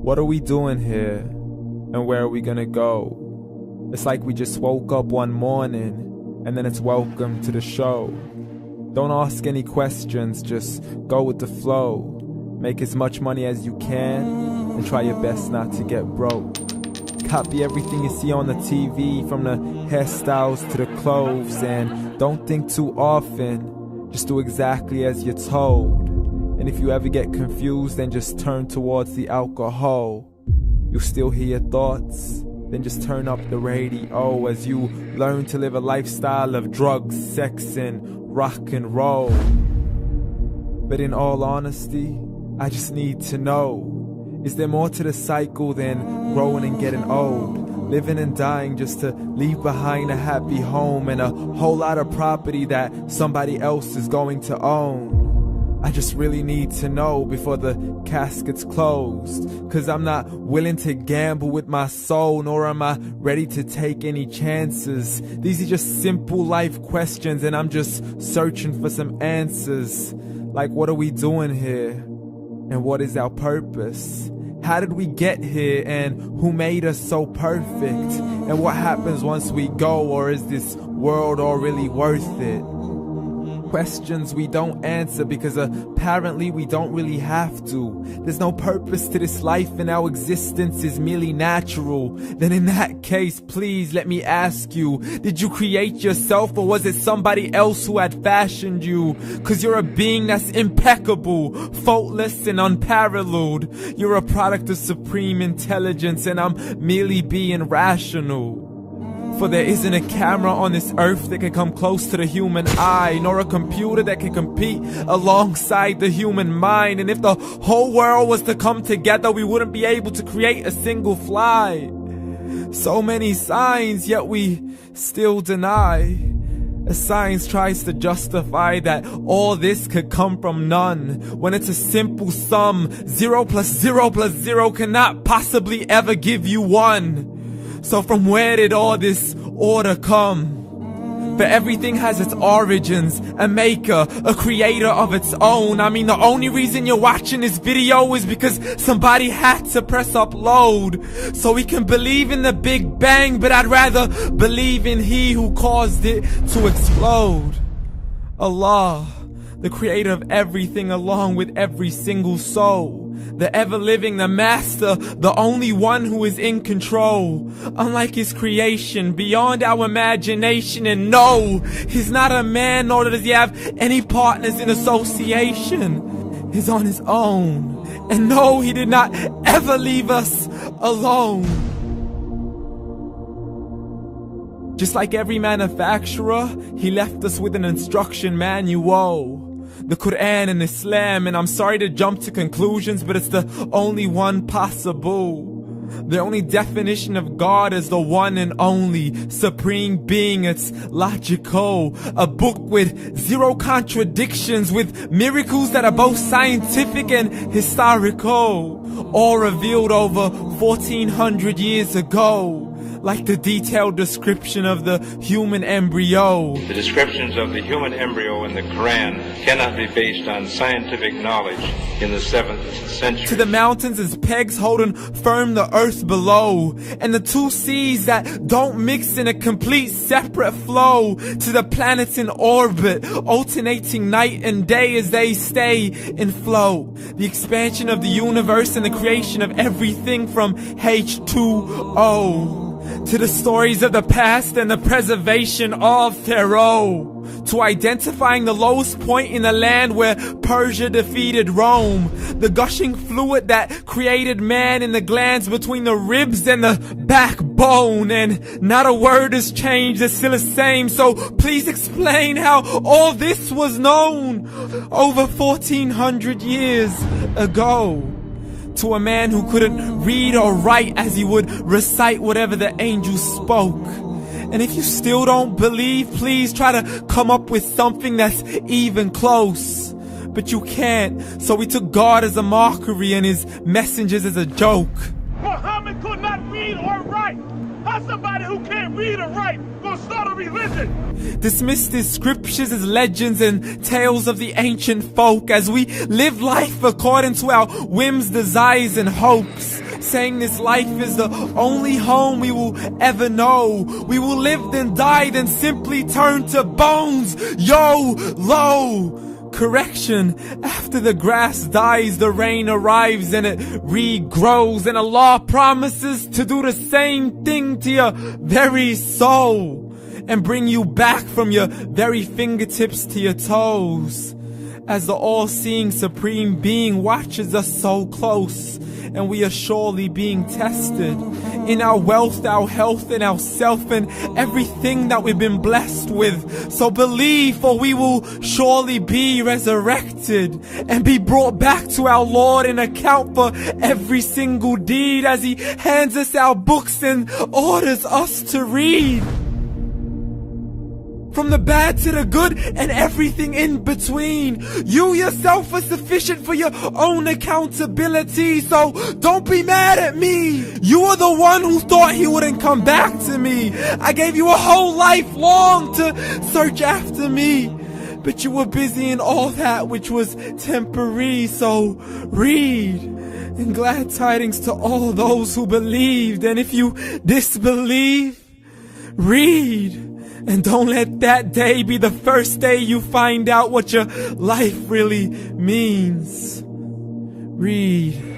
What are we doing here? And where are we gonna go? It's like we just woke up one morning and then it's welcome to the show. Don't ask any questions, just go with the flow. Make as much money as you can and try your best not to get broke. Copy everything you see on the TV, from the hairstyles to the clothes, and don't think too often, just do exactly as you're told. And if you ever get confused, then just turn towards the alcohol. You'll still hear your thoughts, then just turn up the radio as you learn to live a lifestyle of drugs, sex, and rock and roll. But in all honesty, I just need to know, is there more to the cycle than growing and getting old? Living and dying just to leave behind a happy home and a whole lot of property that somebody else is going to own. I just really need to know before the casket's closed, 'cause I'm not willing to gamble with my soul, nor am I ready to take any chances. These are just simple life questions and I'm just searching for some answers. Like, what are we doing here? And what is our purpose? How did we get here, and who made us so perfect? And what happens once we go, or is this world all really worth it? Questions we don't answer because apparently we don't really have to. There's no purpose to this life and our existence is merely natural. Then in that case, please let me ask you, did you create yourself, or was it somebody else who had fashioned you? 'Cause you're a being that's impeccable, faultless and unparalleled. You're a product of supreme intelligence and I'm merely being rational. For there isn't a camera on this earth that can come close to the human eye, nor a computer that can compete alongside the human mind. And if the whole world was to come together, we wouldn't be able to create a single fly. So many signs, yet we still deny. As science tries to justify that all this could come from none, when it's a simple sum. 0 plus 0 plus 0 cannot possibly ever give you 1. So from where did all this order come? For everything has its origins, a maker, a creator of its own. I mean, the only reason you're watching this video is because somebody had to press upload. So we can believe in the Big Bang, but I'd rather believe in He who caused it to explode. Allah, the creator of everything along with every single soul. The ever-living, the master, the only one who is in control. Unlike his creation, beyond our imagination. And no, he's not a man, nor does he have any partners in association. He's on his own. And no, he did not ever leave us alone. Just like every manufacturer, he left us with an instruction manual. The Quran and Islam, and I'm sorry to jump to conclusions, but it's the only one possible. The only definition of God is the one and only supreme being. It's logical, a book with 0 contradictions, with miracles that are both scientific and historical, all revealed over 1400 years ago. Like the detailed description of the human embryo. The descriptions of the human embryo in the Quran cannot be based on scientific knowledge in the 7th century. To the mountains as pegs holding firm the earth below, and the 2 seas that don't mix in a complete separate flow. To the planets in orbit, alternating night and day as they stay in flow. The expansion of the universe and the creation of everything from H2O. To the stories of the past and the preservation of Pharaoh. To identifying the lowest point in the land where Persia defeated Rome. The gushing fluid that created man in the glands between the ribs and the backbone. And not a word has changed, it's still the same. So please explain how all this was known over 1400 years ago. To a man who couldn't read or write as he would recite whatever the angels spoke. And if you still don't believe, please try to come up with something that's even close. But you can't, so we took God as a mockery and his messengers as a joke. Muhammad could not read or write. How somebody who can't read or write gonna start a religion? Dismissed his scriptures as legends and tales of the ancient folk as we live life according to our whims, desires, and hopes. saying this life is the only home we will ever know. We will live then die then simply turn to bones. YOLO! Correction, after the grass dies, the rain arrives and it regrows, and Allah promises to do the same thing to your very soul and bring you back from your very fingertips to your toes, as the all-seeing supreme being watches us so close, and we are surely being tested in our wealth, our health, and our self, and everything that we've been blessed with. So believe, for we will surely be resurrected and be brought back to our Lord and account for every single deed, as He hands us our books and orders us to read. From the bad to the good and everything in between. You yourself are sufficient for your own accountability, so don't be mad at me. You are the one who thought He wouldn't come back to me. I gave you a whole life long to search after me, but you were busy in all that which was temporary. So read, and glad tidings to all those who believed. And if you disbelieve, read. And don't let that day be the first day you find out what your life really means. Read.